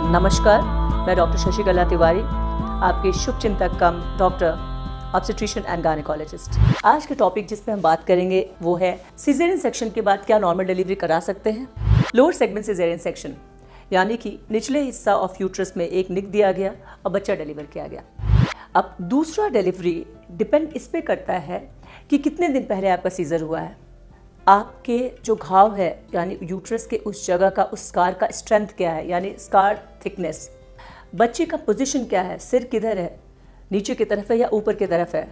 नमस्कार, मैं डॉक्टर शशिकला तिवारी, आपके शुभचिंतक कम डॉक्टर ऑब्स्टेट्रिशियन एंड गायनेकोलॉजिस्ट। आज के टॉपिक जिस पे हम बात करेंगे वो है सिजेरियन सेक्शन के बाद क्या नॉर्मल डिलीवरी करा सकते हैं। लोअर सेगमेंट सिजेरियन सेक्शन यानी कि निचले हिस्सा ऑफ यूट्रस में एक निक दिया गया और बच्चा डिलीवर किया गया। अब दूसरा डिलीवरी डिपेंड इस पे करता है कि कितने दिन पहले आपका सीजर हुआ है, आपके जो घाव है यानी यूट्रस के उस जगह का, उस स्कार का स्ट्रेंथ क्या है यानी स्कार थिकनेस, बच्चे का पोजीशन क्या है, सिर किधर है, नीचे की तरफ है या ऊपर की तरफ है,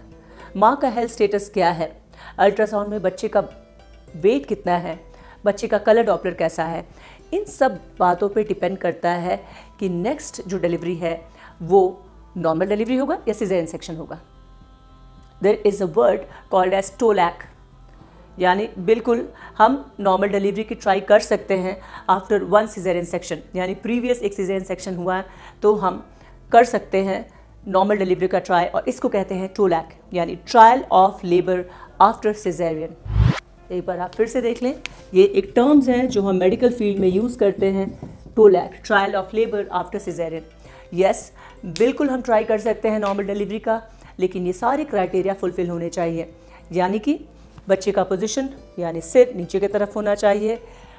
माँ का हेल्थ स्टेटस क्या है, अल्ट्रासाउंड में बच्चे का वेट कितना है, बच्चे का कलर डॉपलर कैसा है। इन सब बातों पे डिपेंड करता है कि नेक्स्ट जो डिलीवरी है वो नॉर्मल डिलीवरी होगा या सिजेरियन सेक्शन होगा। There is a word called as TOLAC, यानी बिल्कुल हम नॉर्मल डिलीवरी की ट्राई कर सकते हैं आफ्टर वन सिजेरियन सेक्शन, यानी प्रीवियस एक सिजेरियन सेक्शन हुआ है तो हम कर सकते हैं नॉर्मल डिलीवरी का ट्राई, और इसको कहते हैं टोलैक यानी trial of labour after caesarean. एक बार आप फिर से देख लें, ये एक टर्म्स हैं जो हम मेडिकल फील्ड में यूज़ करते हैं, TOLAC trial of labour after caesarean. Yes, बिल्कुल हम ट्राई कर सकते हैं नॉर्मल डिलीवरी का, लेकिन ये सारे क्राइटेरिया फुलफिल होने चाहिए, यानी कि बच्चे का पोजीशन यानी सिर नीचे की तरफ होना चाहिए।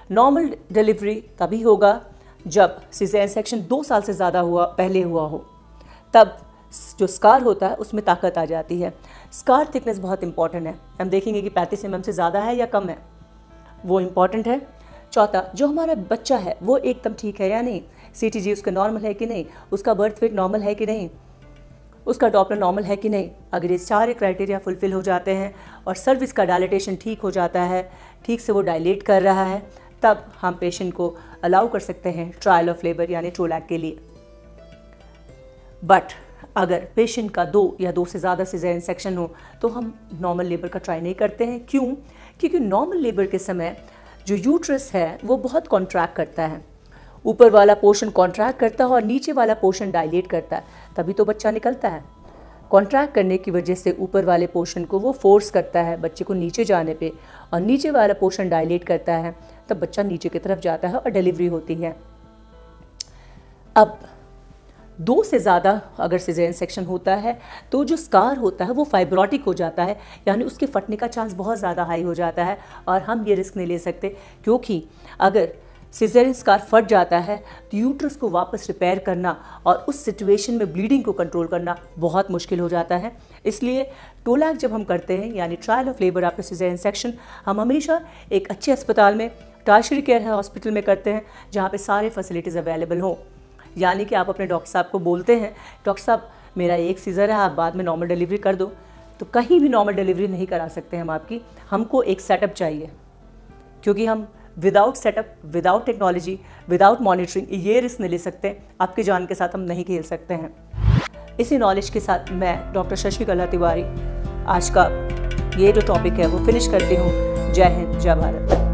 नॉर्मल डिलीवरी तभी होगा जब सिजेरियन सेक्शन 2 साल से ज़्यादा पहले हुआ हो, तब जो स्कार होता है उसमें ताकत आ जाती है। स्कार थिकनेस बहुत इंपॉर्टेंट है, हम देखेंगे कि 35 mm से ज़्यादा है या कम है, वो इम्पॉर्टेंट है। चौथा, जो हमारा बच्चा है वो एकदम ठीक है या नहीं, CTG उसका नॉर्मल है कि नहीं, उसका बर्थ वेट नॉर्मल है कि नहीं, उसका डॉपलर नॉर्मल है कि नहीं। अगर ये सारे क्राइटेरिया फुलफिल हो जाते हैं और सर्विस का डायलेटेशन ठीक हो जाता है, ठीक से वो डायलेट कर रहा है, तब हम पेशेंट को अलाउ कर सकते हैं ट्रायल ऑफ लेबर यानी टोलैक के लिए। बट अगर पेशेंट का 2 या 2 से ज़्यादा सिजेरियन सेक्शन हो तो हम नॉर्मल लेबर का ट्राई नहीं करते हैं। क्यों? क्योंकि नॉर्मल लेबर के समय जो यूट्रस है वो बहुत कॉन्ट्रैक्ट करता है, ऊपर वाला पोर्शन कॉन्ट्रैक्ट करता है और नीचे वाला पोर्शन डायलेट करता है, तभी तो बच्चा निकलता है। कॉन्ट्रैक्ट करने की वजह से ऊपर वाले पोर्शन को वो फोर्स करता है बच्चे को नीचे जाने पे, और नीचे वाला पोर्शन डायलेट करता है, तब बच्चा नीचे की तरफ जाता है और डिलीवरी होती है। अब 2 से ज़्यादा अगर सिजेरियन सेक्शन होता है तो जो स्कार होता है वो फाइब्रोटिक हो जाता है, यानी उसके फटने का चांस बहुत ज़्यादा हाई हो जाता है, और हम ये रिस्क नहीं ले सकते, क्योंकि अगर सिजेरियन स्कार फट जाता है तो यूट्रस को वापस रिपेयर करना और उस सिचुएशन में ब्लीडिंग को कंट्रोल करना बहुत मुश्किल हो जाता है। इसलिए टोलैक जब हम करते हैं यानी trial of labour after caesarean section, हम हमेशा एक अच्छे अस्पताल में, टर्शियरी केयर हॉस्पिटल में करते हैं जहाँ पे सारे फैसिलिटीज़ अवेलेबल हों। यानी कि आप अपने डॉक्टर साहब को बोलते हैं, डॉक्टर साहब मेरा एक सीज़र है, आप बाद में नॉर्मल डिलीवरी कर दो, तो कहीं भी नॉर्मल डिलीवरी नहीं करा सकते हम आपकी, हमको एक सेटअप चाहिए, क्योंकि हम without setup, without technology, without monitoring ये रिस्क नहीं ले सकते, आपकी जान के साथ हम नहीं खेल सकते हैं। इसी नॉलेज के साथ मैं डॉक्टर शशिकला तिवारी आज का ये जो टॉपिक है वो फिनिश करती हूँ। जय हिंद, जय भारत।